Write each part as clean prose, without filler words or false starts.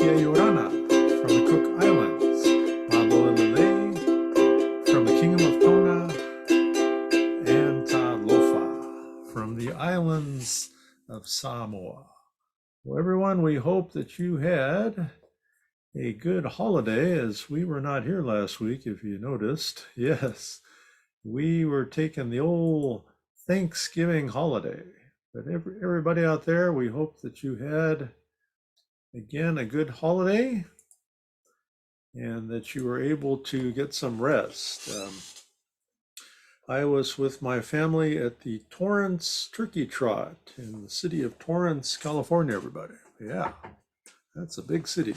Aotearoa from the Cook Islands, Aloha from the Kingdom of Tonga, and Talofa from the islands of Samoa. Well, everyone, we hope that you had a good holiday, as we were not here last week, if you noticed. Yes, we were taking the old Thanksgiving holiday. But everybody out there, we hope that you had, again, a good holiday and that you were able to get some rest. I was with my family at the Torrance Turkey Trot in the city of Torrance, California, everybody. Yeah, that's a big city.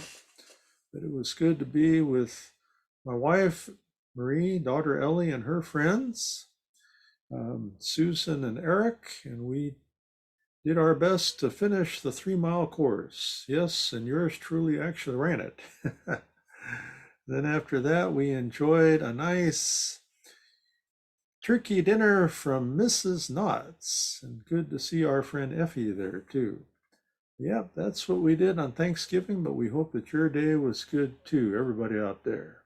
But it was good to be with my wife, Marie, daughter Ellie, and her friends, Susan and Eric, and we did our best to finish the 3-mile course. Yes, and yours truly actually ran it. Then after that, we enjoyed a nice turkey dinner from Mrs. Knott's, and good to see our friend Effie there too. Yep, that's what we did on Thanksgiving, but we hope that your day was good too, everybody out there.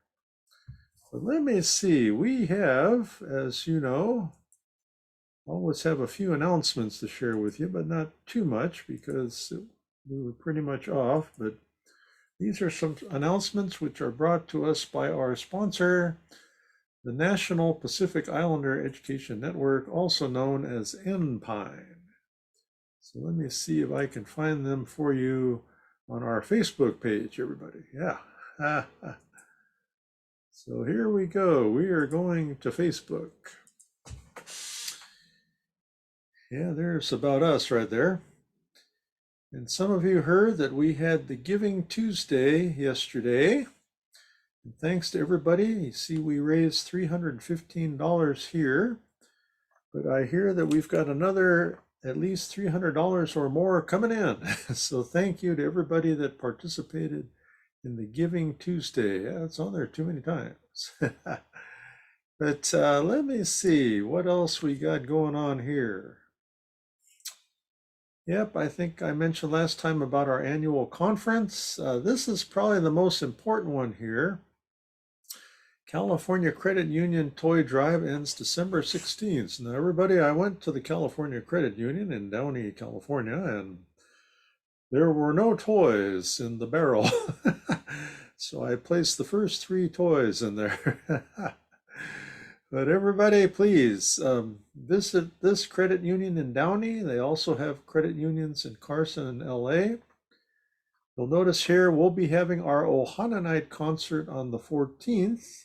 But let me see, we have, as you know, always have a few announcements to share with you, but not too much because we were pretty much off. But these are some announcements which are brought to us by our sponsor, the National Pacific Islander Education Network, also known as NPINE. So let me see if I can find them for you on our Facebook page, everybody. Yeah. So here we go. We are going to Facebook. Yeah, there's About Us right there. And some of you heard that we had the Giving Tuesday yesterday. And thanks to everybody. You see, we raised $315 here. But I hear that we've got another at least $300 or more coming in. So thank you to everybody that participated in the Giving Tuesday. Yeah, it's on there too many times. But let me see what else we got going on here. Yep, I think I mentioned last time about our annual conference. This is probably the most important one here. California Credit Union Toy Drive ends December 16th. Now, everybody, I went to the California Credit Union in Downey, California, and there were no toys in the barrel. So I placed the first 3 toys in there. But everybody, please visit this credit union in Downey. They also have credit unions in Carson and LA. You'll notice here we'll be having our Ohana Night concert on the 14th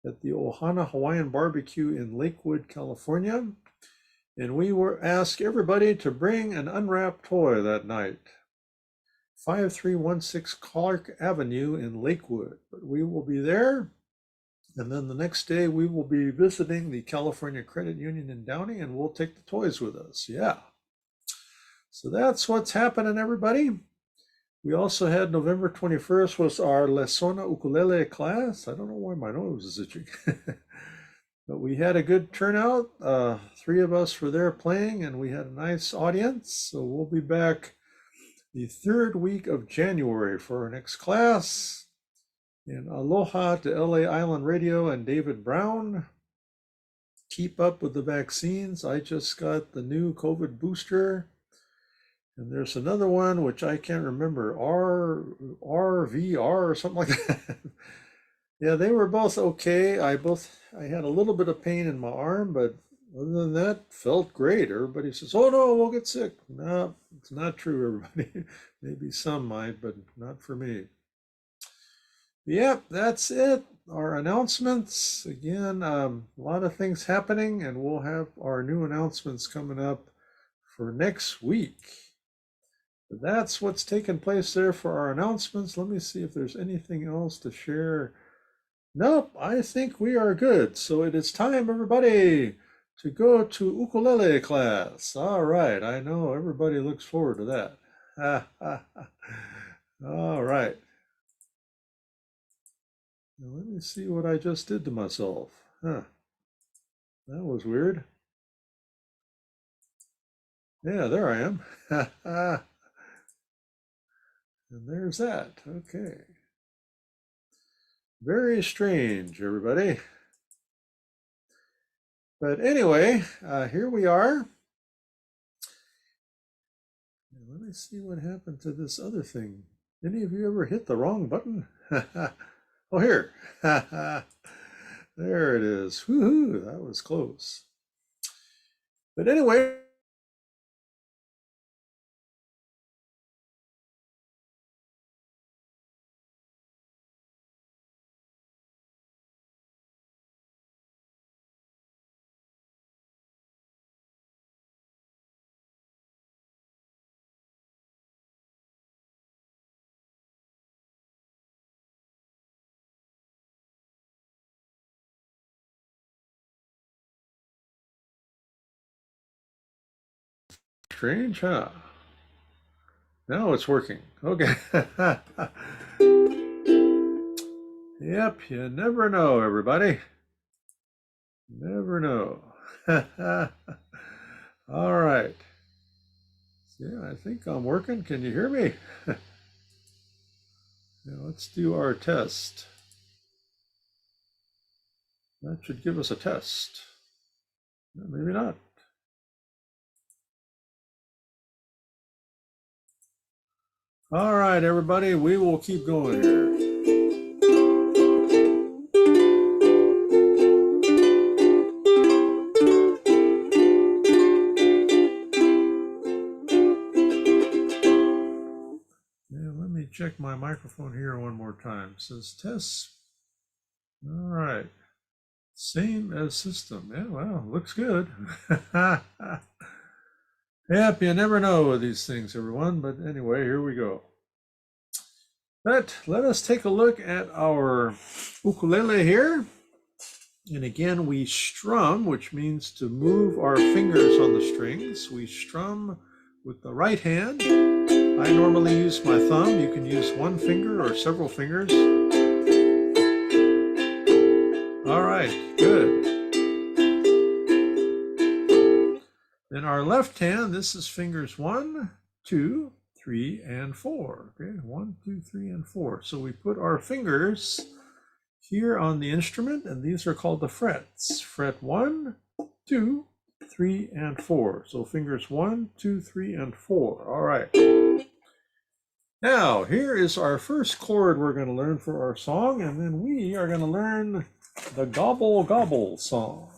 at the Ohana Hawaiian Barbecue in Lakewood, California. And we were asked everybody to bring an unwrapped toy that night. 5316 Clark Avenue in Lakewood. But we will be there. And then the next day we will be visiting the California Credit Union in Downey, and we'll take the toys with us. Yeah. So that's what's happening, everybody. We also had November 21st was our Lesona Ukulele Class. I don't know why my nose is itching. But we had a good turnout. 3 of us were there playing, and we had a nice audience. So we'll be back the 3rd week of January for our next class. And aloha to LA Island Radio and David Brown. Keep up with the vaccines. I just got the new COVID booster. And there's another one, which I can't remember, RVR or something like that. Yeah, they were both okay. I had a little bit of pain in my arm, but other than that, felt great. Everybody says, oh no, we'll get sick. No, it's not true, everybody. Maybe some might, but not for me. Yep, that's it. Our announcements. Again, a lot of things happening, and we'll have our new announcements coming up for next week. But that's what's taking place there for our announcements. Let me see if there's anything else to share. Nope, I think we are good. So it is time, everybody, to go to ukulele class. All right, I know everybody looks forward to that. All right. Now let me see what I just did to myself. Huh. That was weird. Yeah, there I am. And there's that. Okay. Very strange, everybody. But anyway, here we are. Let me see what happened to this other thing. Any of you ever hit the wrong button? Oh, here. There it is. Woohoo, that was close. But anyway, strange, huh? Now it's working. Okay. Yep, you never know, everybody. Never know. All right. Yeah, I think I'm working. Can you hear me? Now let's do our test. That should give us a test. Maybe not. All right, everybody, we will keep going here. Yeah, let me check my microphone here one more time. It says test. All right. Same as system. Yeah, well, looks good. Yep, you never know with these things, everyone. But anyway, here we go. But let us take a look at our ukulele here. And again, we strum, which means to move our fingers on the strings. We strum with the right hand. I normally use my thumb. You can use one finger or several fingers. All right, good. Then our left hand, this is fingers 1, 2, 3, and 4. Okay, 1, 2, 3, and 4. So we put our fingers here on the instrument, and these are called the frets. Fret 1, 2, 3, and 4. So fingers 1, 2, 3, and 4. All right. Now, here is our first chord we're going to learn for our song, and then we are going to learn the Gobble Gobble song.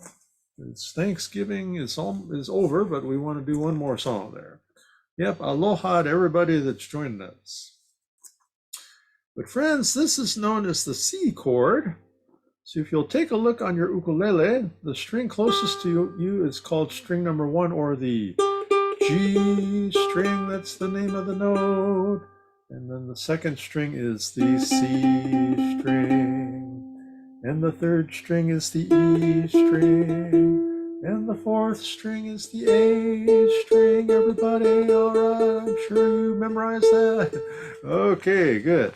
It's Thanksgiving is over, but we want to do one more song there. Yep, aloha to everybody that's joining us. But friends, this is known as the C chord. So if you'll take a look on your ukulele, the string closest to you is called string number 1, or the G string. That's the name of the note. And then the second string is the C string. And the third string is the E string. And the fourth string is the A string. Everybody, all right, I'm sure you memorized that. Okay, good.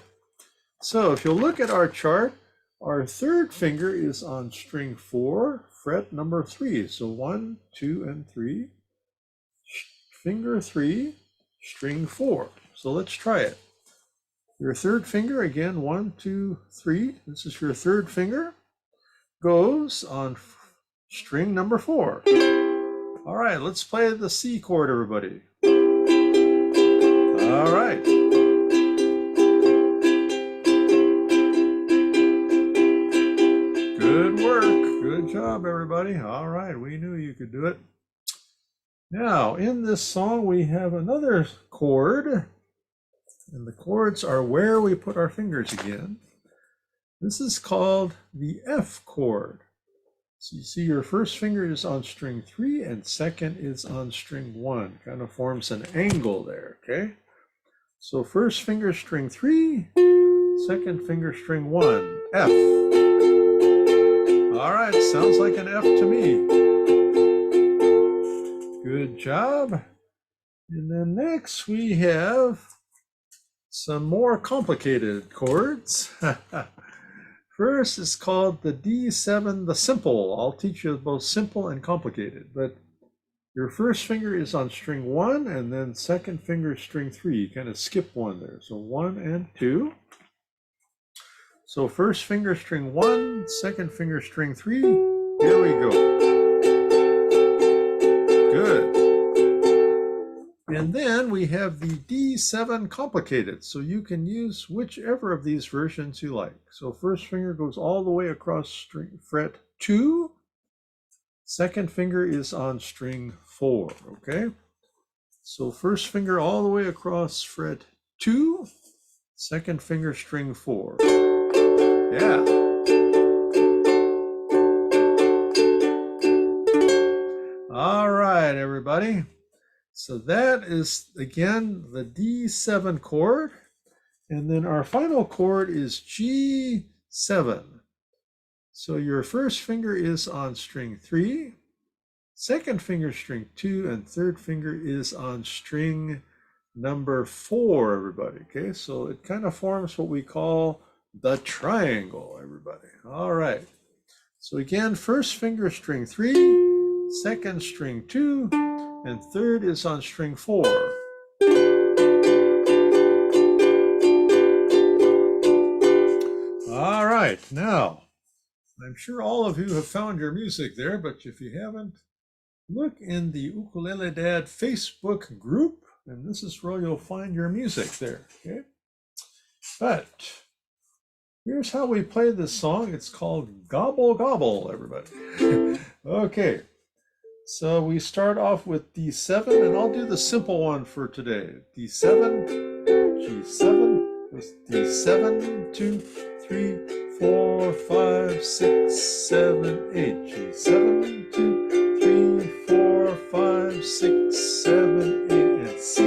So if you'll look at our chart, our third finger is on string 4, fret number 3. So 1, 2, and 3. Finger 3, string 4. So let's try it. Your third finger, again, 1, 2, 3. This is your third finger. Goes on string number 4. All right, let's play the C chord, everybody. All right. Good work. Good job, everybody. All right, we knew you could do it. Now, in this song, we have another chord. And the chords are where we put our fingers again. This is called the F chord. So you see your first finger is on string 3 and second is on string 1. Kind of forms an angle there, okay? So first finger string 3, second finger string 1, F. All right, sounds like an F to me. Good job. And then next we have some more complicated chords. First is called the D7, the simple. I'll teach you both simple and complicated, but Your first finger is on string 1, and then second finger string 3. You kind of skip one there. So 1 and 2. So first finger string 1, second finger string 3. Here we go. Good. And then we have the D7 complicated. So you can use whichever of these versions you like. So first finger goes all the way across string fret 2. Second finger is on string 4, okay? So first finger all the way across fret 2, second finger string 4. Yeah. All right, everybody. So that is, again, the D7 chord. And then our final chord is G7. So your first finger is on string 3, second finger string 2, and third finger is on string number 4, everybody. Okay, so it kind of forms what we call the triangle, everybody. All right. So again, first finger string 3, second string 2, and third is on string 4. All right, now, I'm sure all of you have found your music there, but if you haven't, look in the Ukulele Dad Facebook group, and this is where you'll find your music there, okay? But here's how we play this song. It's called Gobble Gobble, everybody. Okay, so we start off with D7, and I'll do the simple one for today. D7, G7, with D7, 2, 3, 4, 5, 6, 7, 8. G7, 2, 3, 4, 5, 6, 7, 8. And C,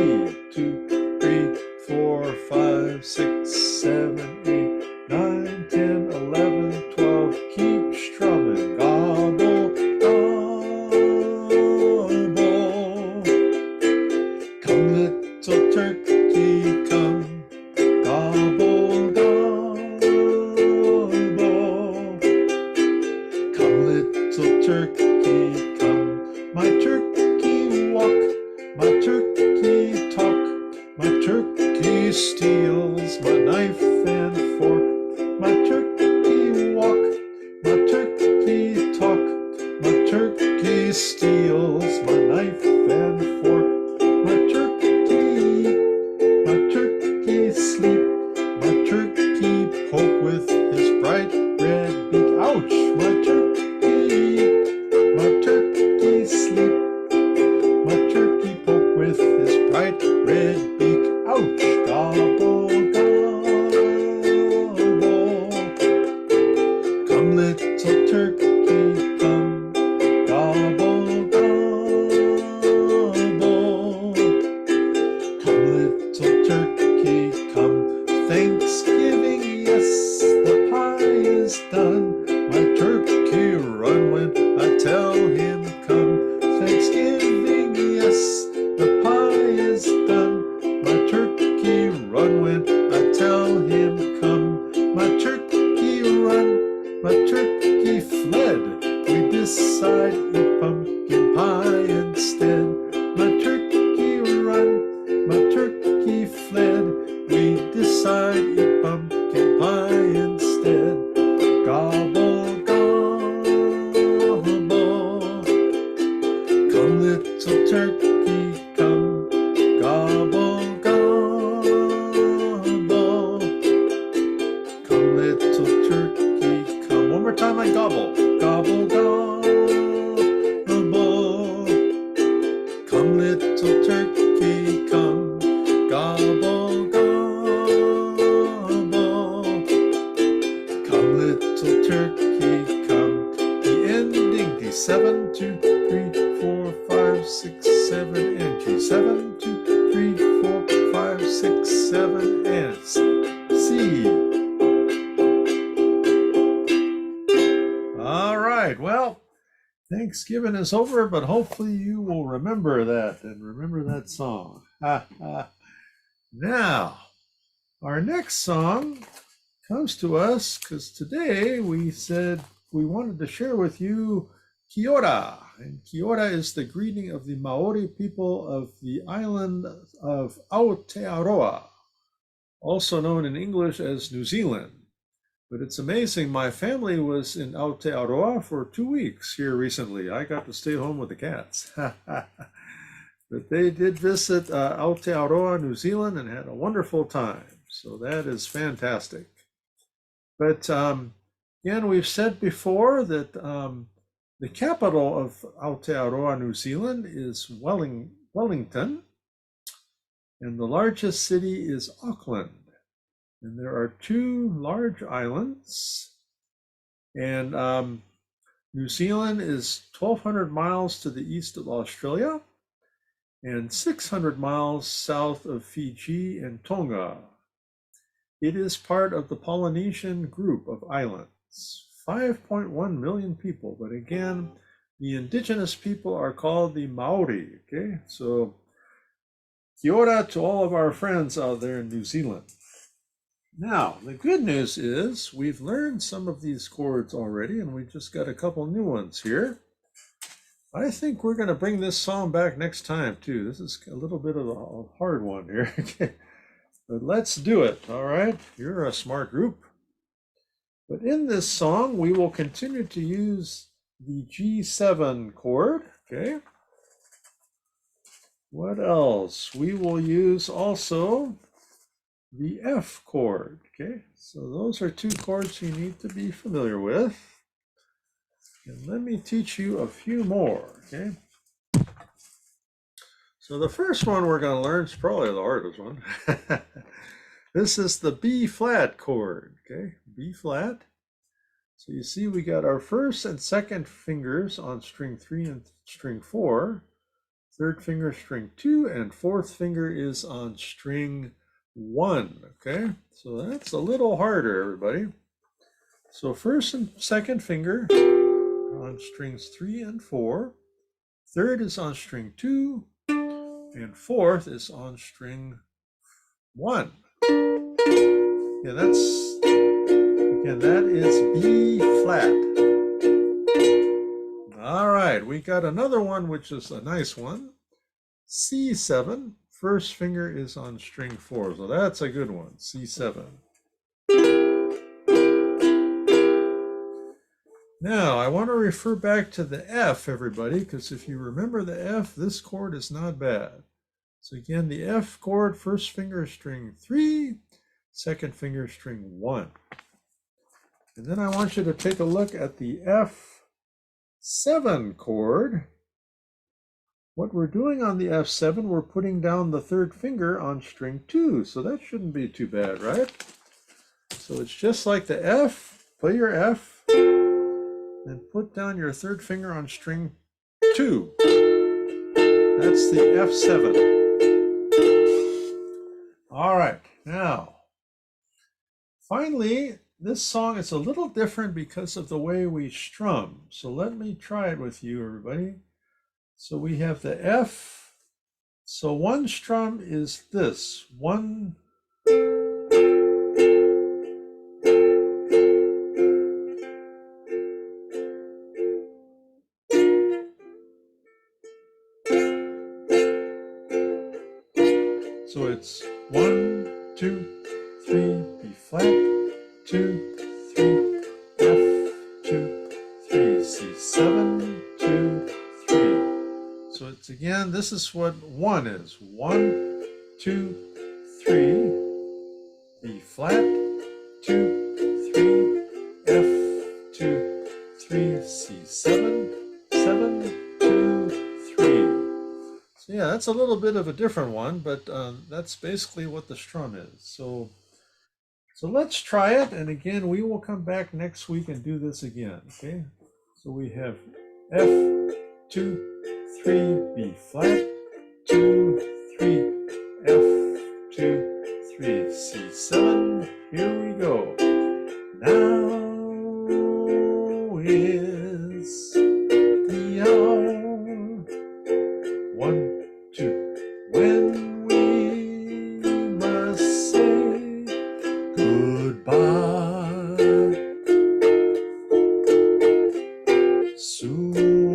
2, 3, 4, 5, 6, 7, 8, 9, 10, 11, 12. Keep strumming. Gobble, gobble. Come, little turkey, come. Gobble, gobble. Come, little turkey, come. My turkey walk, my turkey talk, my turkey steals my knife and fork. My turkey walk, my turkey talk, my turkey steals my knife and fork. My turkey eat, my turkey sleep, my turkey poke with his bright red beak. Ouch! My turkey eat, my turkey sleep, my turkey poke with his bright red beak. Ouch! Gobble, gobble. Come, little turkey, come. Gobble, gobble. Come, little turkey, come. Thanksgiving, yes, the pie is done. My turkey run when I tell him come. Thanksgiving, yes, the pie is done. My turkey run when I tell him come. My turkey run, my turkey fled. We decide eat pumpkin pie instead. My turkey run, my turkey fled. We decide eat pumpkin pie instead. Gobble, gobble. Come, little turkey, come. Gobble, gobble. Come, little turkey, come. One more time on gobble. Gobble, gobble. Come, little turkey, come. Gobble, gobble. Come, little turkey, come. The ending, D7, 2, 3, 4, 5, 6, 7, and G7, 2, 3, 4, 5, 6, 7, and C. All right, well, Thanksgiving is over, but hopefully you will remember that and remember that song. Now, our next song comes to us because today we said we wanted to share with you Kia ora. And kia ora is the greeting of the Maori people of the island of Aotearoa, also known in English as New Zealand. But it's amazing, my family was in Aotearoa for 2 weeks here recently. I got to stay home with the cats. But they did visit Aotearoa, New Zealand, and had a wonderful time. So that is fantastic. But again, we've said before that the capital of Aotearoa, New Zealand is Wellington, and the largest city is Auckland. And there are 2 large islands, and New Zealand is 1,200 miles to the east of Australia and 600 miles south of Fiji and Tonga. It is part of the Polynesian group of islands, 5.1 million people, but again, the indigenous people are called the Maori, okay? So, kia ora to all of our friends out there in New Zealand. Now, the good news is we've learned some of these chords already, and we just got a couple new ones here. I think we're going to bring this song back next time, too. This is a little bit of a hard one here. But let's do it, all right? You're a smart group. But in this song, we will continue to use the G7 chord, okay? What else? We will use also the F chord, okay? So those are 2 chords you need to be familiar with. And let me teach you a few more, okay? So the first one we're going to learn is probably the hardest one. This is the B flat chord, okay? B flat. So you see we got our first and second fingers on string 3 and string 4. Third finger string 2, and fourth finger is on string 1, okay? So that's a little harder, everybody. So first and second finger on strings 3 and 4. Third is on string 2, and fourth is on string 1. Yeah, that is B flat. All right, we got another one, which is a nice one. C7, first finger is on string 4, so that's a good one, C7. Now, I want to refer back to the F, everybody, because if you remember the F, this chord is not bad. So again, the F chord, first finger string 3, second finger string 1. And then I want you to take a look at the F7 chord. What we're doing on the F7, we're putting down the third finger on string 2, so that shouldn't be too bad, right? So it's just like the F, play your F, and put down your third finger on string 2. That's the F7. All right, now, finally, this song is a little different because of the way we strum. So let me try it with you, everybody. So we have the F. So one strum is this, 1. So it's 1, 2, 3, B flat, 2, 3, F, 2, 3, C7, 2, 3. So it's again, this is what 1 is. 1, 2, 3, B flat, 2, 3, F, 2, 3, C7, 7, 2, 3. So yeah, that's a little bit of a different one, but that's basically what the strum is. So let's try it, and again, we will come back next week and do this again, okay? So we have F, 2, 3, B flat, 2, 3, F, 2, 3, C7. Here we go. Now is the hour. 1, 2, when we must say goodbye. Soon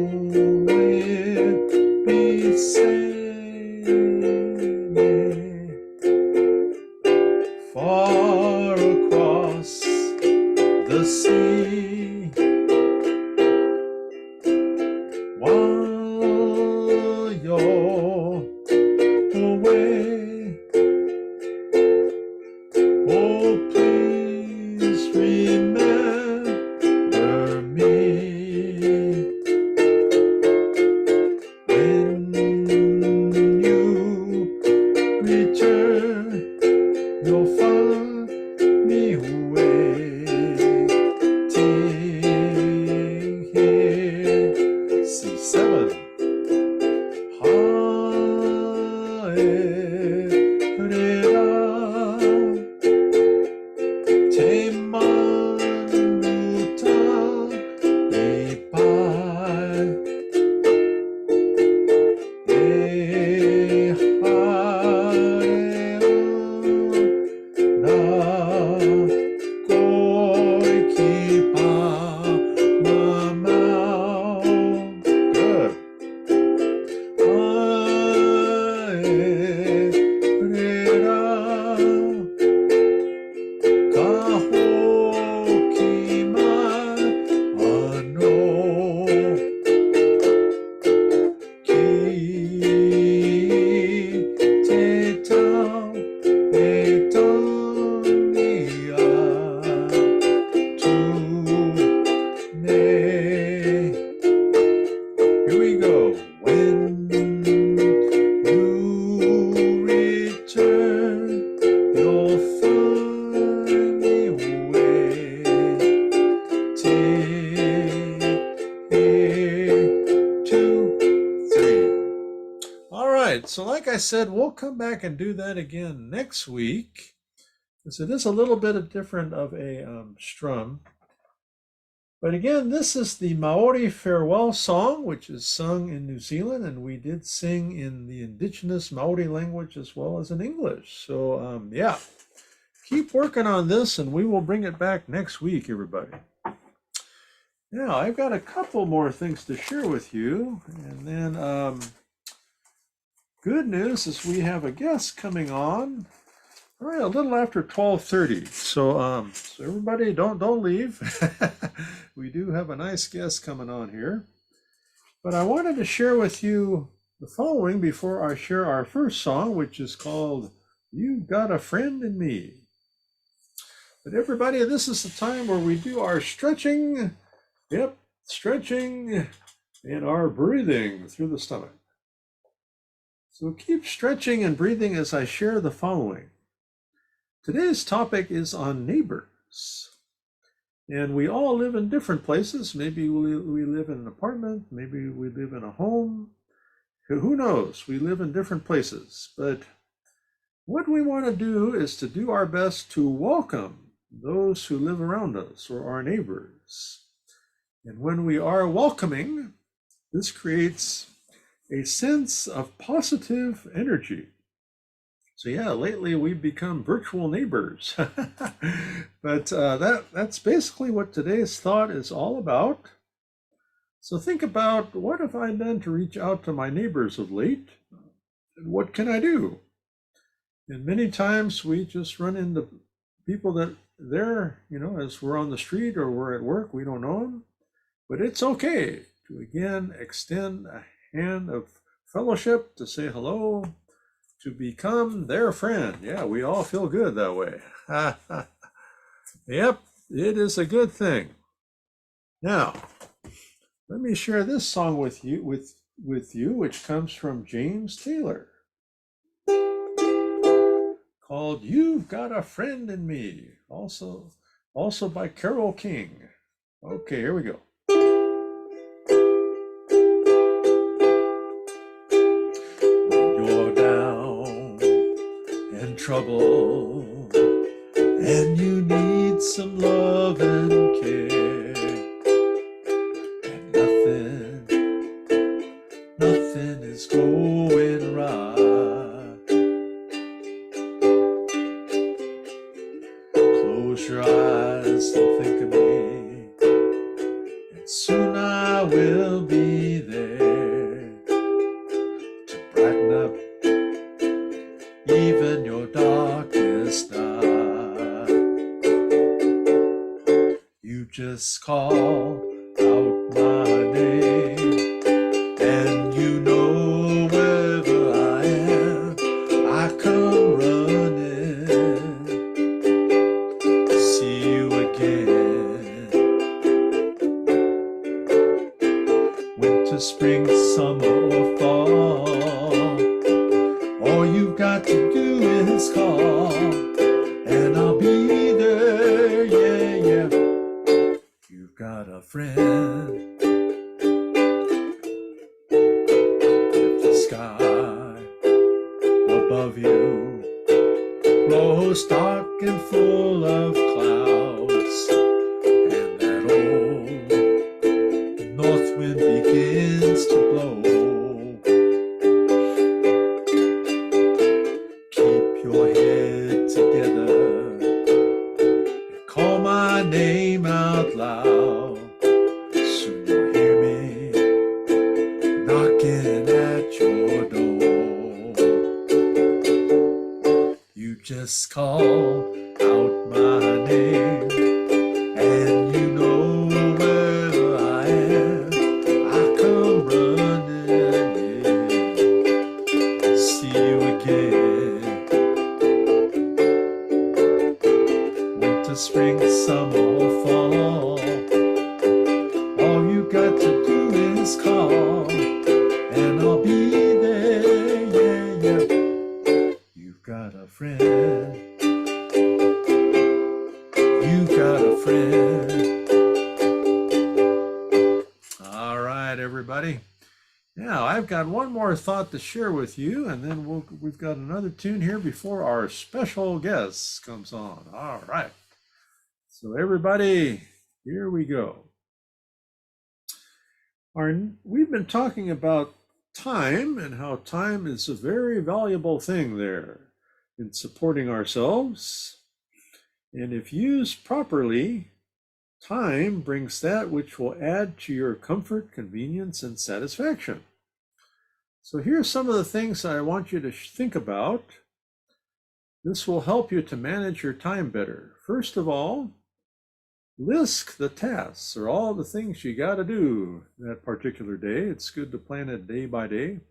sea while you're away. Oh, please remember me when you return. You'll find me waiting here. C7. Aotearoa, te manuta e pai, e hareo na koi ki pa mamau. Good. Aotearoa, ka hoki mai ano ki te tau e tangia tunei. Here we go. When you return, you'll find me waiting here. 2, 3. All right. So like I said, we'll come back and do that again next week, because it is a little bit different of a strum. But again, this is the Maori farewell song, which is sung in New Zealand, and we did sing in the indigenous Maori language as well as in English. So yeah, keep working on this and we will bring it back next week, everybody. Now, I've got a couple more things to share with you, and then good news is we have a guest coming on. All right, a little after 12:30. So everybody don't leave. We do have a nice guest coming on here. But I wanted to share with you the following before I share our first song, which is called You've Got a Friend in Me. But everybody, this is the time where we do our stretching. Yep, stretching and our breathing through the stomach. So keep stretching and breathing as I share the following. Today's topic is on neighbors. And we all live in different places. Maybe we live in an apartment. Maybe we live in a home. Who knows? We live in different places. But what we want to do is to do our best to welcome those who live around us or our neighbors. And when we are welcoming, this creates a sense of positive energy. So yeah, lately we've become virtual neighbors. But that's basically what today's thought is all about. So think about, what have I done to reach out to my neighbors of late? And what can I do? And many times we just run into people that they're, as we're on the street or we're at work, we don't know them. But it's okay to again extend a hand of fellowship, to say hello, to become their friend. Yeah, we all feel good that way. Yep, it is a good thing. Now, let me share this song with you, which comes from James Taylor, called You've Got a Friend in Me, also by Carole King. Okay, here we go. When you're down and trouble and you need some love and care, and nothing is going right, close your eyes and think of me, and soon I will be there to brighten up even your darkest night. You just call out my name, and you know wherever I am, I come running. See you again. Winter, spring, summer, or fall, all you've got to do is call, and I'll be there, yeah, yeah. You've got a friend. If the sky above you grows dark and full of clouds, and that old north wind begins to blow, keep your head together and call my name out loud. Soon you'll hear me knocking at your door. You just call out my name, and you know wherever I am, I come running, yeah. See you again. Winter, spring, summer, or fall, all you got to do is call, and I'll be there, yeah, yeah. You've got a friend. You've got a friend. All right, everybody. Now, I've got one more thought to share with you, and then we've got another tune here before our special guest comes on. All right. So, everybody, here we go. We've been talking about time and how time is a very valuable thing there in supporting ourselves. And if used properly, time brings that which will add to your comfort, convenience, and satisfaction. So here's some of the things I want you to think about. This will help you to manage your time better. First of all, list the tasks or all the things you got to do that particular day. It's good to plan it day by day.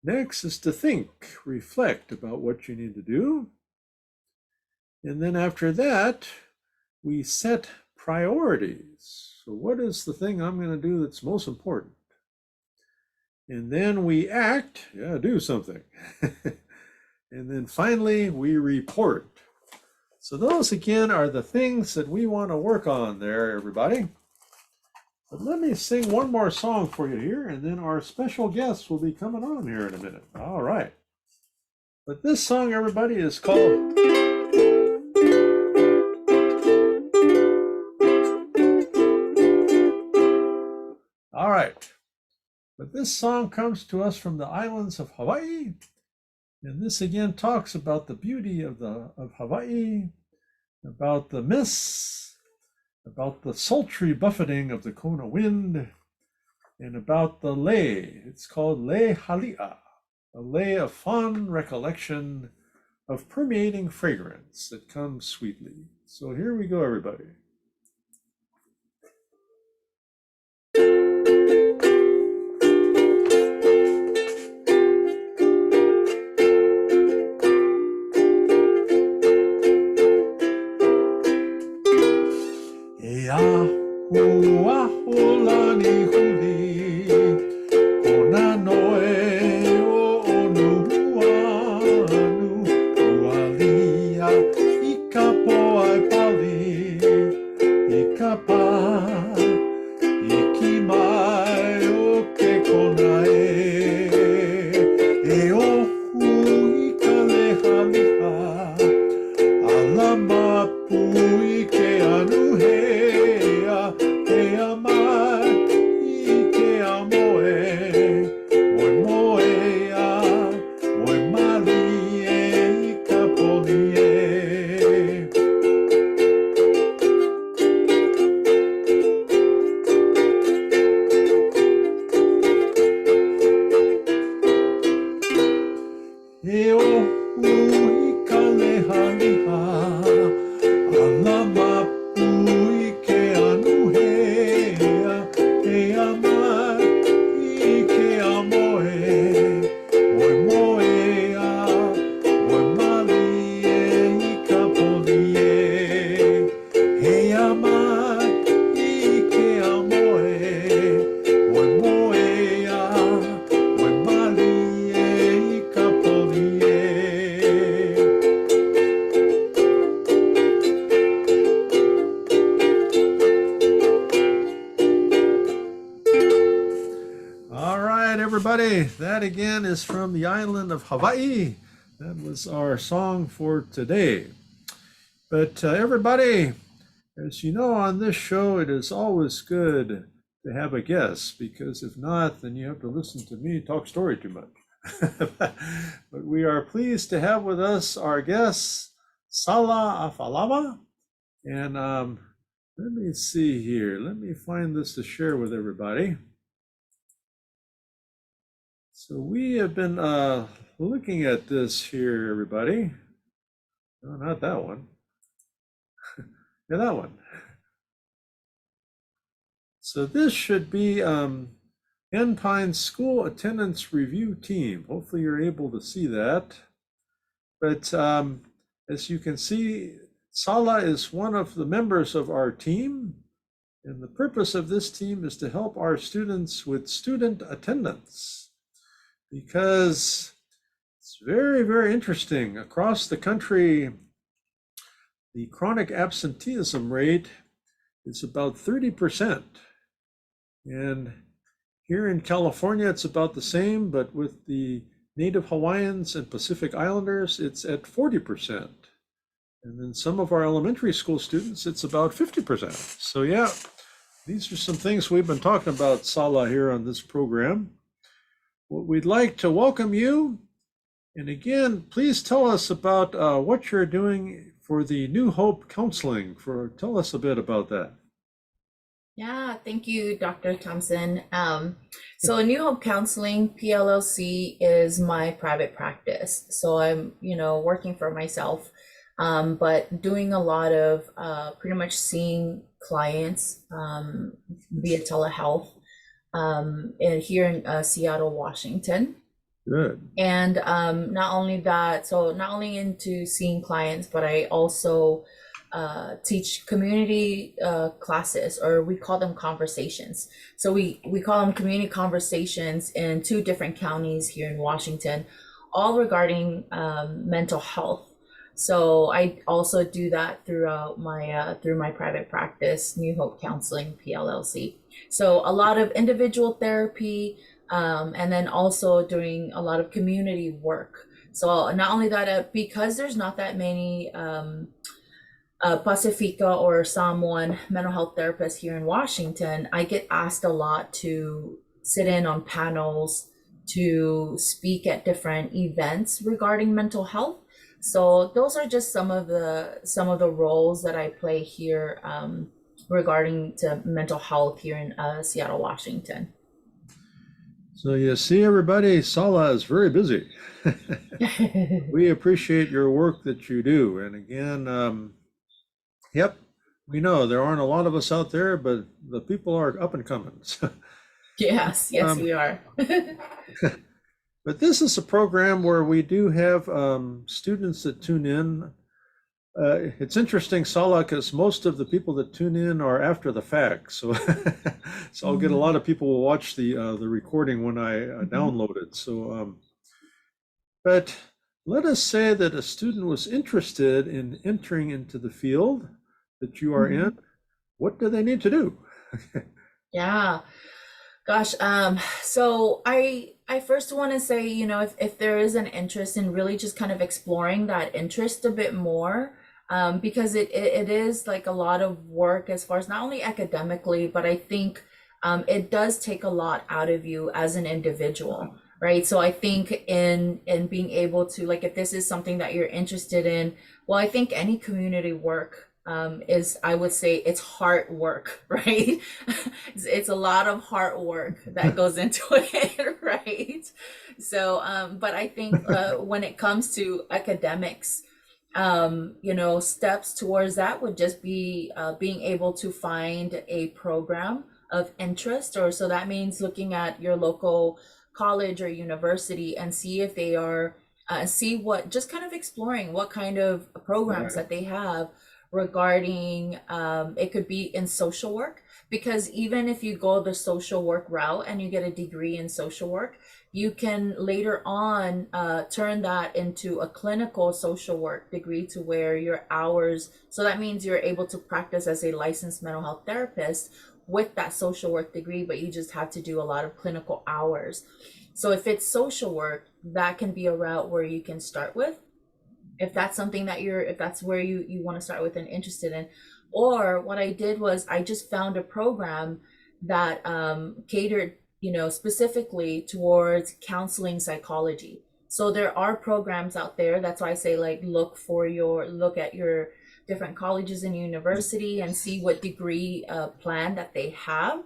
Next is to think, reflect about what you need to do. And then after that, we set priorities. So what is the thing I'm going to do that's most important? And then we act, do something. And then finally, we report. So those again are the things that we want to work on there, everybody. But let me sing one more song for you here, and then our special guest will be coming on here in a minute. All right. But this song, everybody, is called All right. But this song comes to us from the islands of Hawaii. And this again talks about the beauty of Hawaii, about the mists, about the sultry buffeting of the Kona wind, and about the lei. It's called lei halia, a lei of fond recollection of permeating fragrance that comes sweetly. So here we go, everybody. Ike everybody. That again is from the island of Hawaii. That was our song for today. But everybody, as you know, on this show, it is always good to have a guest, because if not, then you have to listen to me talk story too much. But we are pleased to have with us our guest, Sala Afalava. And let me see here. Let me find this to share with everybody. So we have been looking at this here, everybody. No, not that one. Yeah, that one. So this should be Enpine's School Attendance Review Team. Hopefully you're able to see that. But as you can see, Sala is one of the members of our team. And the purpose of this team is to help our students with student attendance, because it's very, very interesting. Across the country, the chronic absenteeism rate is about 30%. And here in California, it's about the same, but with the Native Hawaiians and Pacific Islanders, it's at 40%. And then some of our elementary school students, it's about 50%. So yeah, these are some things we've been talking about, Sala, here on this program. We'd like to welcome you. And again, please tell us about what you're doing for the New Hope Counseling. Tell us a bit about that. Yeah, thank you, Dr. Thompson. So New Hope Counseling, PLLC, is my private practice. So I'm, working for myself, but doing a lot of pretty much seeing clients via telehealth here in Seattle, Washington. Good. And not only that, so not only into seeing clients, but I also teach community classes, or we call them conversations. So we call them community conversations in 2 different counties here in Washington, all regarding mental health. So I also do that throughout through my private practice, New Hope Counseling PLLC. So a lot of individual therapy, and then also doing a lot of community work. So not only that, because there's not that many Pacifica or Samoan mental health therapists here in Washington, I get asked a lot to sit in on panels, to speak at different events regarding mental health. So those are just some of the roles that I play here regarding to mental health here in Seattle, Washington. So you see, everybody, Sala is very busy. We appreciate your work that you do. And again, yep, we know there aren't a lot of us out there, but the people are up and coming. Yes, we are. But this is a program where we do have students that tune in. It's interesting, Sala, because most of the people that tune in are after the fact. So, so I'll get a lot of people will watch the recording when I download it. So, but let us say that a student was interested in entering into the field that you are in. What do they need to do? Yeah. Gosh, so I first want to say, if there is an interest in really just kind of exploring that interest a bit more, because it is like a lot of work as far as not only academically, but I think it does take a lot out of you as an individual, right? So I think in being able to, like, if this is something that you're interested in, well, I think any community work is, I would say, it's hard work, right? It's a lot of hard work that goes into it, right? So, but I think when it comes to academics, steps towards that would just be being able to find a program of interest, or so that means looking at your local college or university and see if they are, just kind of exploring what kind of programs that they have regarding it could be in social work, because even if you go the social work route and you get a degree in social work, you can later on turn that into a clinical social work degree, to where your hours, so that means you're able to practice as a licensed mental health therapist with that social work degree, but you just have to do a lot of clinical hours. So if it's social work, that can be a route where you can start with, if that's something that if that's where you want to start with and interested in. Or what I did was I just found a program that catered, specifically towards counseling psychology. So there are programs out there. That's why I say, like, look at your different colleges and university and see what degree plan that they have.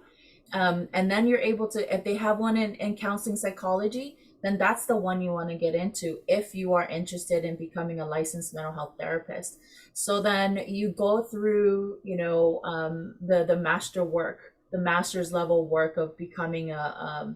And then you're able to, if they have one in counseling psychology, then that's the one you want to get into if you are interested in becoming a licensed mental health therapist. So then you go through, the the master's level work of becoming a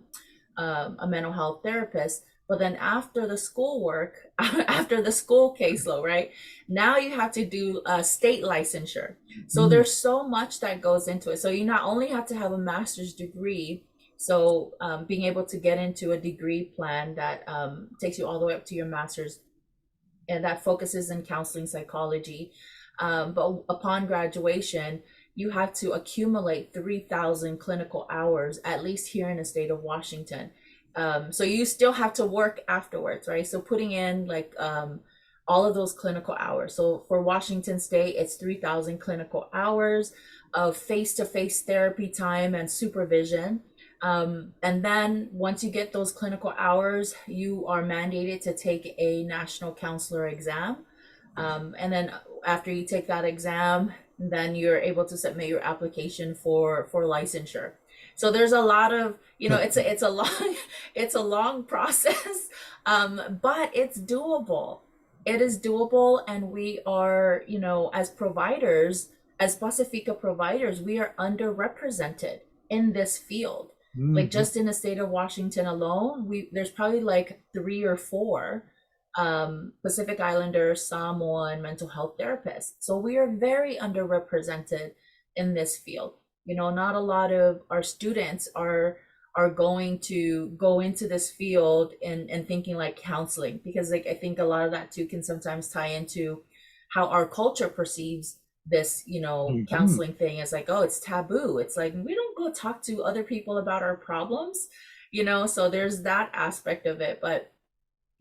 mental health therapist. But then after the school work, after the school caseload, right? Now you have to do a state licensure. So there's so much that goes into it. So you not only have to have a master's degree, so being able to get into a degree plan that takes you all the way up to your master's, and that focuses in counseling psychology. But upon graduation, you have to accumulate 3,000 clinical hours, at least here in the state of Washington. So you still have to work afterwards, right? So putting in like all of those clinical hours. So for Washington State, it's 3,000 clinical hours of face-to-face therapy time and supervision. And then once you get those clinical hours, you are mandated to take a national counselor exam. And then after you take that exam, then you're able to submit your application for licensure. So there's a lot of, it's a long, it's a long process, but it's doable. It is doable, and we are, as providers, as Pacifica providers, we are underrepresented in this field. Like just in the state of Washington alone, there's probably like 3 or 4 Pacific Islander, Samoan mental health therapists. So we are very underrepresented in this field. Not a lot of our students are going to go into this field and thinking like counseling, because like I think a lot of that too can sometimes tie into how our culture perceives this, counseling thing. Is like, oh, it's taboo. It's like, we don't go talk to other people about our problems, so there's that aspect of it. But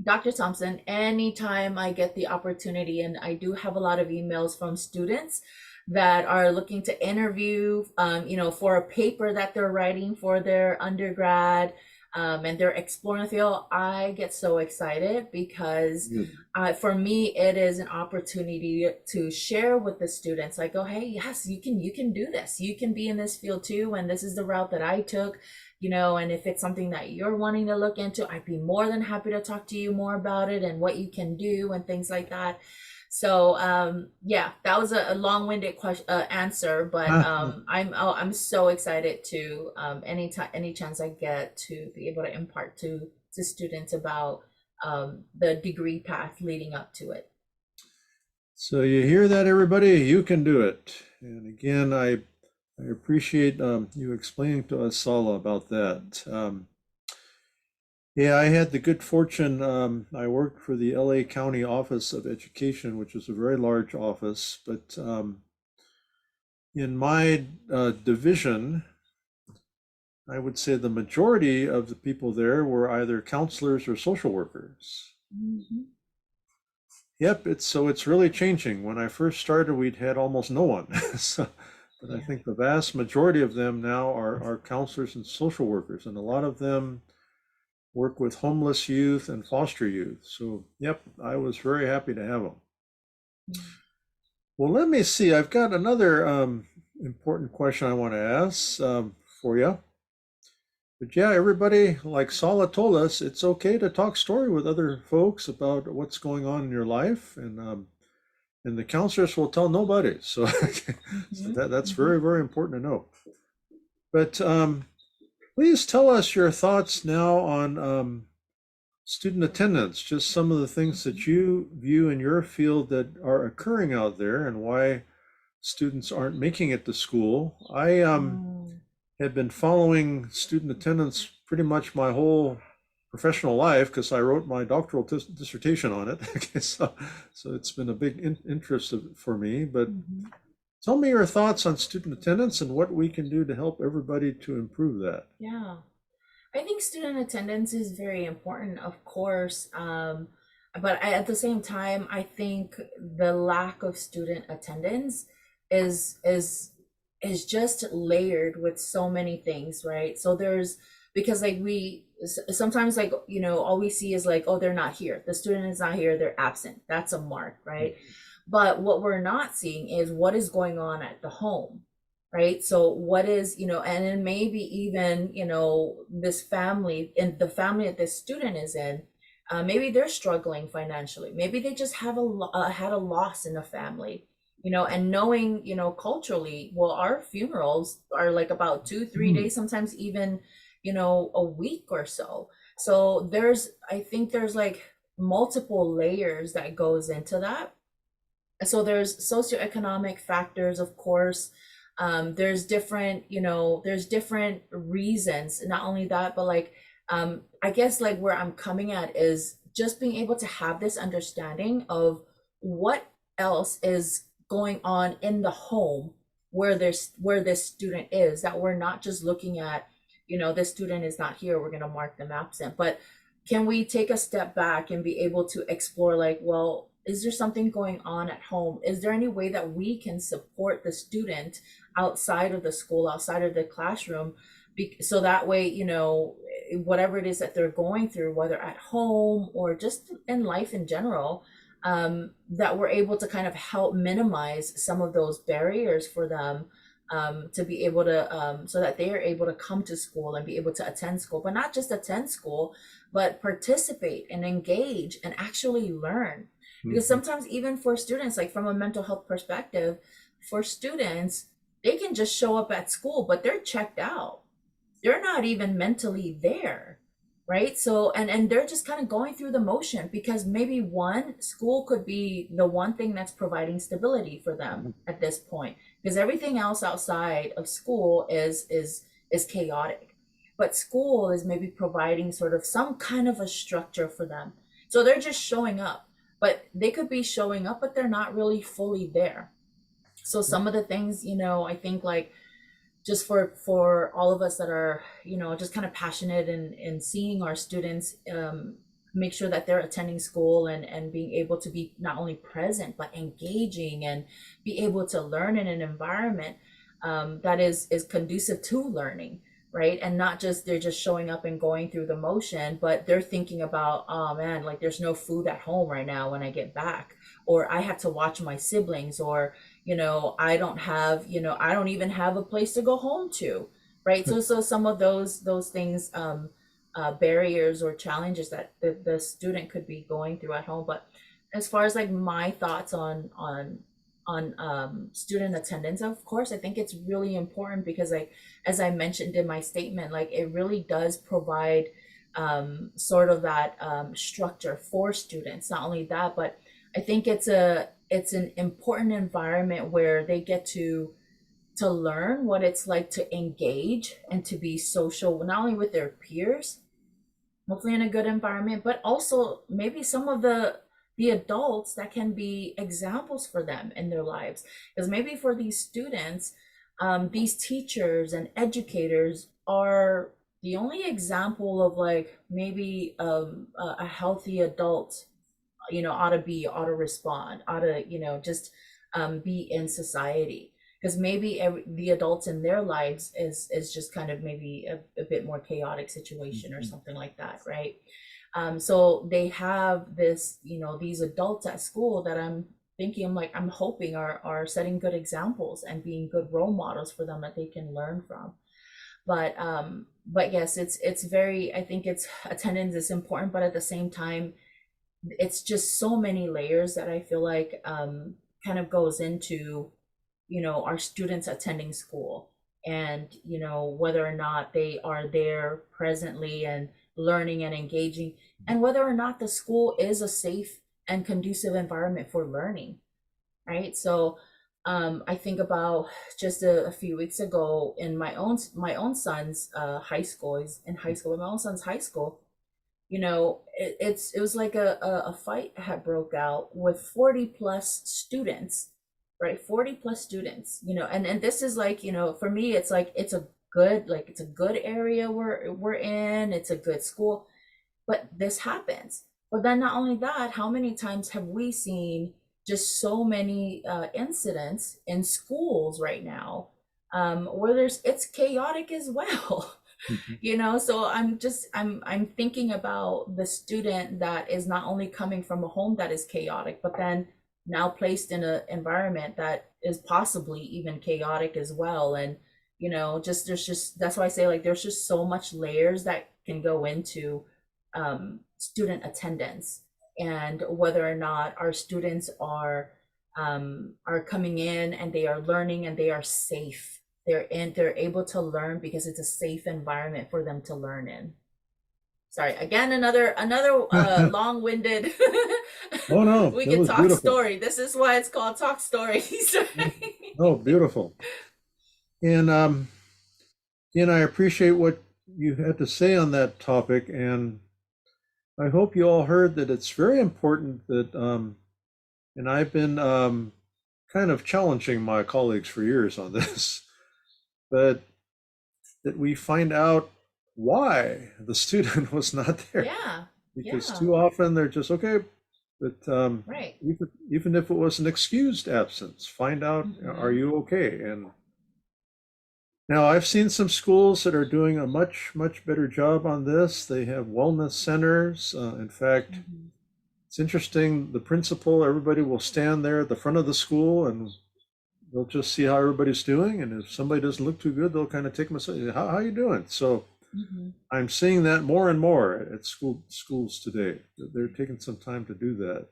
Dr. Thompson, anytime I get the opportunity, and I do have a lot of emails from students that are looking to interview, for a paper that they're writing for their undergrad, and they're exploring the field, I get so excited because for me, it is an opportunity to share with the students, like, oh, hey, yes, you can do this. You can be in this field too. And this is the route that I took, and if it's something that you're wanting to look into, I'd be more than happy to talk to you more about it and what you can do and things like that. So yeah, that was a long-winded answer, but I'm so excited to any chance I get to be able to impart to students about the degree path leading up to it. So you hear that, everybody? You can do it. And again, I appreciate you explaining to us, Sala, about that. Yeah, I had the good fortune. I worked for the LA County Office of Education, which is a very large office. But in my division, I would say the majority of the people there were either counselors or social workers. Yep, it's really changing. When I first started, we'd had almost no one. But I think the vast majority of them now are counselors and social workers, and a lot of them work with homeless youth and foster youth. So, yep, I was very happy to have them. Well, let me see. I've got another important question I want to ask for you. But yeah, everybody, like Sala told us, it's okay to talk story with other folks about what's going on in your life, and the counselors will tell nobody. So, so that's very, very important to know. But please tell us your thoughts now on student attendance, just some of the things that you view in your field that are occurring out there and why students aren't making it to school. I have been following student attendance pretty much my whole professional life because I wrote my doctoral dissertation on it. Okay, so it's been a big interest for me. But tell me your thoughts on student attendance and what we can do to help everybody to improve that. Yeah. I think student attendance is very important, of course. But at the same time, I think the lack of student attendance is is is just layered with so many things, right? So there's because like sometimes like all we see is like, oh, they're not here. The student is not here. They're absent. That's a mark, right? But what we're not seeing is what is going on at the home, right? So what is, and then maybe even, this family and the family that this student is in, maybe they're struggling financially. Maybe they just have had a loss in the family, and knowing, culturally, well, our funerals are like about 2, 3 days, sometimes even, a week or so. So I think there's like multiple layers that goes into that. So there's socioeconomic factors, of course. There's different, there's different reasons. Not only that, but like, I guess like where I'm coming at is just being able to have this understanding of what else is going on in the home where this student is, that we're not just looking at, this student is not here, we're going to mark them absent, but can we take a step back and be able to explore like, well, is there something going on at home? Is there any way that we can support the student outside of the school, outside of the classroom? So that way, whatever it is that they're going through, whether at home or just in life in general, that we're able to kind of help minimize some of those barriers for them, to be able to, so that they are able to come to school and be able to attend school, but not just attend school, but participate and engage and actually learn. Because sometimes even for students, like from a mental health perspective, for students, they can just show up at school, but they're checked out. They're not even mentally there, right? So and they're just kind of going through the motion, because maybe one school could be the one thing that's providing stability for them at this point, because everything else outside of school is chaotic, but school is maybe providing sort of some kind of a structure for them. So they're just showing up, but they could be showing up, but they're not really fully there. So some of the things, I think like just for all of us that are, just kind of passionate in seeing our students, make sure that they're attending school and being able to be not only present but engaging and be able to learn in an environment, that is conducive to learning, right? And not just they're just showing up and going through the motion, but they're thinking about, oh man, like there's no food at home right now when I get back, or I have to watch my siblings, or I don't have, I don't even have a place to go home to, right? So some of those things, barriers or challenges that the student could be going through at home. But as far as like my thoughts on student attendance, of course I think it's really important, because like as I mentioned in my statement, like it really does provide, sort of that, structure for students. Not only that, but I think it's an important environment where they get to learn what it's like to engage and to be social, not only with their peers, hopefully in a good environment, but also maybe some of the adults that can be examples for them in their lives. Because maybe for these students, these teachers and educators are the only example of like maybe, a healthy adult, ought to respond, ought to, just, be in society. Because maybe the adults in their lives is just kind of maybe a bit more chaotic situation or something like that, right? So they have this, these adults at school that I'm thinking, I'm hoping are setting good examples and being good role models for them that they can learn from. But yes, it's very, I think it's attendance is important, but at the same time, it's just so many layers that I feel like, kind of goes into, our students attending school, and whether or not they are there presently and learning and engaging, and whether or not the school is a safe and conducive environment for learning, right? So, I think about just a few weeks ago in my own son's, high school. He's in high school, in my own son's high school. It was like a fight had broke out with 40 plus students, right? 40 plus students, and this is like, for me, it's like good, like it's a good area we're in, it's a good school, but this happens. But then not only that, how many times have we seen just so many incidents in schools right now, where it's chaotic as well. Mhm. So I'm thinking about the student that is not only coming from a home that is chaotic, but then now placed in an environment that is possibly even chaotic as well. And just there's just that's why I say, like, there's just so much layers that can go into student attendance, and whether or not our students are coming in and they are learning and they are safe. They're able to learn because it's a safe environment for them to learn in. Sorry, again, another long-winded. Oh no, We that can was talk beautiful. story. This is why it's called talk stories. Oh, beautiful. And I appreciate what you had to say on that topic, and I hope you all heard that it's very important that, and I've been kind of challenging my colleagues for years on this, but that we find out why the student was not there. Yeah, Because yeah, too often they're just, okay, but right. even if it was an excused absence, find out, are Hmm. you okay? And now I've seen some schools that are doing a much better job on this. They have wellness centers. In fact, Hmm. it's interesting. The principal, everybody will stand there at the front of the school and they'll just see how everybody's doing. And if somebody doesn't look too good, they'll kind of take them aside. How you doing? So Hmm. I'm seeing that more and more at schools today. They're taking some time to do that.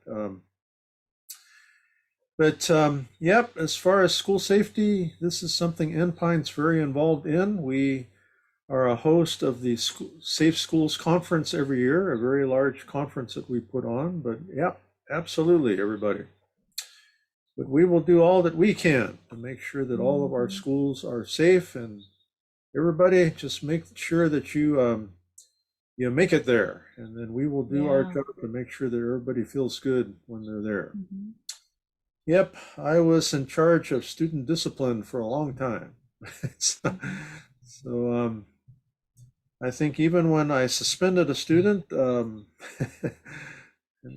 But yep, as far as school safety, this is something Enpine's very involved in. We are a host of the Safe Schools Conference every year, a very large conference that we put on. But yep, absolutely, everybody. But we will do all that we can to make sure that all of our Hmm. schools are safe, and everybody just make sure that you make it there, and then we will do our Yeah. job to make sure that everybody feels good when they're there. Hmm. Yep, I was in charge of student discipline for a long time. So, Hmm. so I think even when I suspended a student, and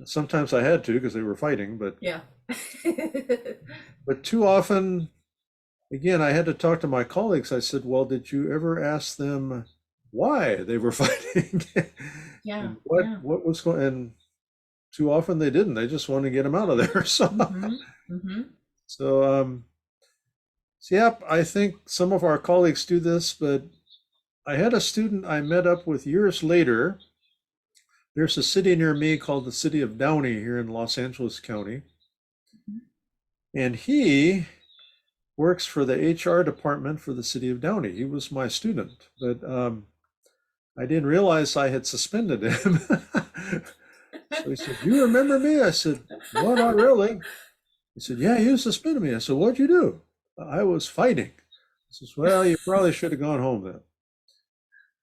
sometimes I had to because they were fighting, Yeah. but too often, again, I had to talk to my colleagues. I said, "Well, did you ever ask them why they were fighting Yeah. and Yeah. what was going?" And too often they didn't. They just wanted to get them out of there. Hmm. Hmm. So, yep, I think some of our colleagues do this, but I had a student I met up with years later. There's a city near me called the city of Downey here in Los Angeles County, and he works for the HR department for the city of Downey. He was my student, but I didn't realize I had suspended him. So he said, "You remember me?" I said, "No, not really." He said, "Yeah, you suspended me." I said, "What'd you do?" "I was fighting." He says, "Well, you probably should have gone home then."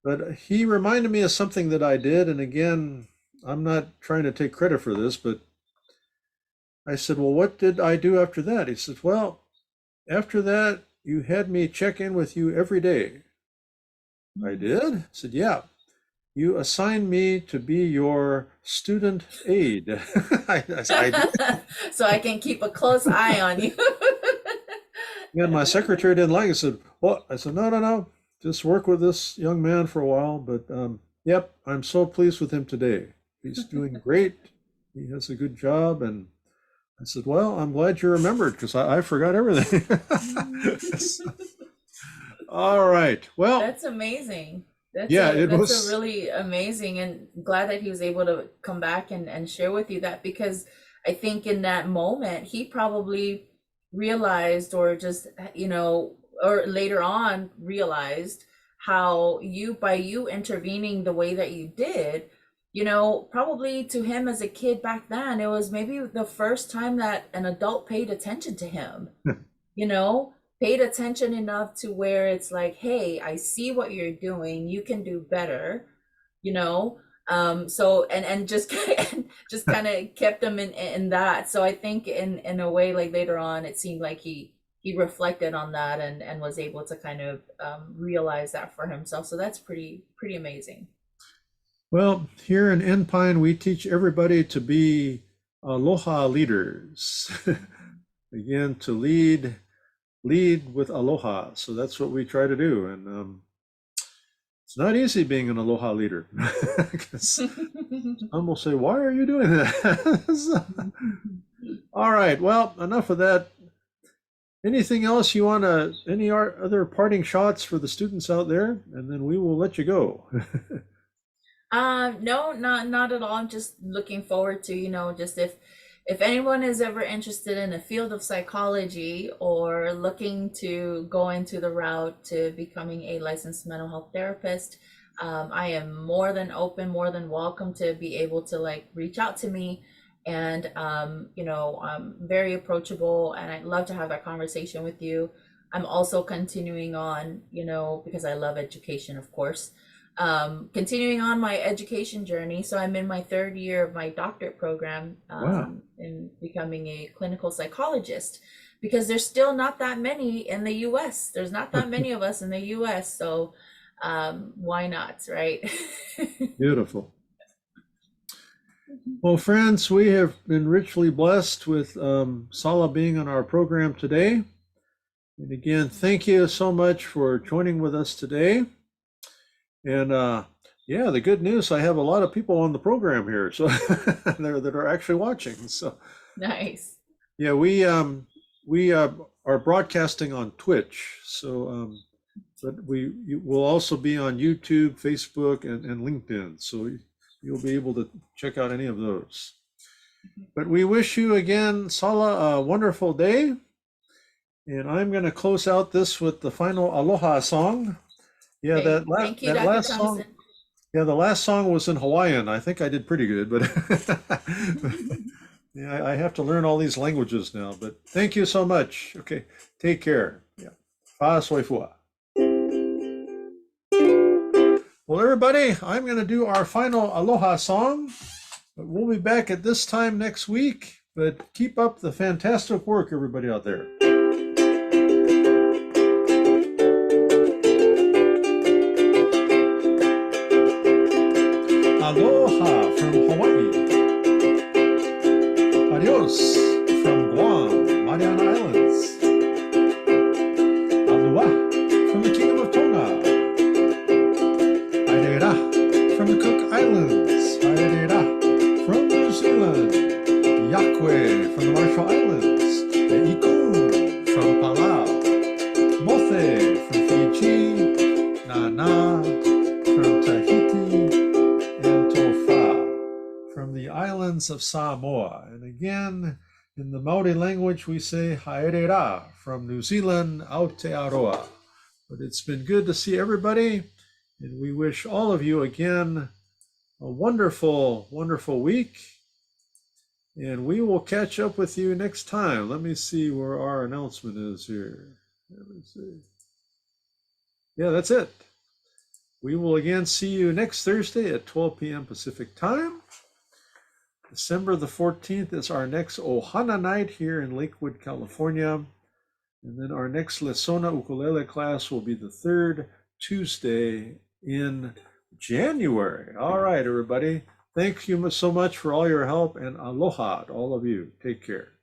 But he reminded me of something that I did. And again, I'm not trying to take credit for this, but I said, "Well, what did I do after that?" He said, "Well, after that, you had me check in with you every day." "I Hmm. did?" I said, "Yeah. You assigned me to be your student aide." I did. So I can keep a close eye on you. And my secretary didn't like it. Said, "Well," I said, "No, no, no. Just work with this young man for a while." But yep, I'm so pleased with him today. He's doing great. He has a good job. And I said, "Well, I'm glad you remembered because I forgot everything." All right. Well, That's amazing. That's yeah, a it that's a was. really amazing, and glad that he was able to come back and share with you that, because I think in that moment he probably realized, or just or later on realized, how by you intervening the way that you did, probably to him as a kid back then, it was maybe the first time that an adult paid attention to him, you know, paid attention enough to where it's like, hey, I see what you're doing, you can do better, you know. So and just and just kind of kept them in that. So I think in a way, like later on, it seemed like he reflected on that and was able to kind of realize that for himself. So that's pretty amazing. Well, here in Enpine, we teach everybody to be aloha leaders. Again, to lead with aloha. So that's what we try to do. And it's not easy being an aloha leader. Because some will say, why are you doing that? All right, well, enough of that. Anything else you want to, any other parting shots for the students out there? And then we will let you go. No, not at all. I'm just looking forward to, just if anyone is ever interested in the field of psychology or looking to go into the route to becoming a licensed mental health therapist, I am more than open, more than welcome to be able to like reach out to me. And I'm very approachable and I'd love to have that conversation with you. I'm also continuing on, because I love education, of course, continuing on my education journey. So I'm in my third year of my doctorate program Wow. in becoming a clinical psychologist, because there's still not that many in the US. There's not that many of us in the US. So why not, right? Beautiful. Well, friends, we have been richly blessed with Sala being on our program today. And again, thank you so much for joining with us today. And yeah, the good news, I have a lot of people on the program here, so that are actually watching. So Nice. yeah, we are broadcasting on Twitch. So but we will also be on YouTube, Facebook, and LinkedIn. So you'll be able to check out any of those. But we wish you again, Sala, a wonderful day. And I'm going to close out this with the final Aloha song. Yeah, Okay. Thank you, that Dr. last song. Thompson. Yeah, the last song was in Hawaiian. I think I did pretty good, but yeah, I have to learn all these languages now. But thank you so much. Okay, take care. Yeah. Fa soifua. Well, everybody, I'm going to do our final Aloha song. But we'll be back at this time next week. But keep up the fantastic work, everybody out there. Aloha from Hawaii. Adios from Guam, Mariana Islands. Aloha from the Kingdom of Tonga. Haere from the Cook Islands. Haere from New Zealand. Yakwe from the Marshall Islands. Ikun from Palau. Mothe from Fiji. Nana from Tahiti. And Tofa from the islands of Samoa. And again, in the Maori language, we say Haere from New Zealand, Aotearoa. But it's been good to see everybody. And we wish all of you again a wonderful, wonderful week. And we will catch up with you next time. Let me see where our announcement is here. Let me see. Yeah, that's it. We will again see you next Thursday at 12 p.m. Pacific time. December the 14th is our next Ohana night here in Lakewood, California. And then our next Lesona Ukulele class will be the third Tuesday in January. All right, everybody. Thank you so much for all your help, and aloha to all of you. Take care.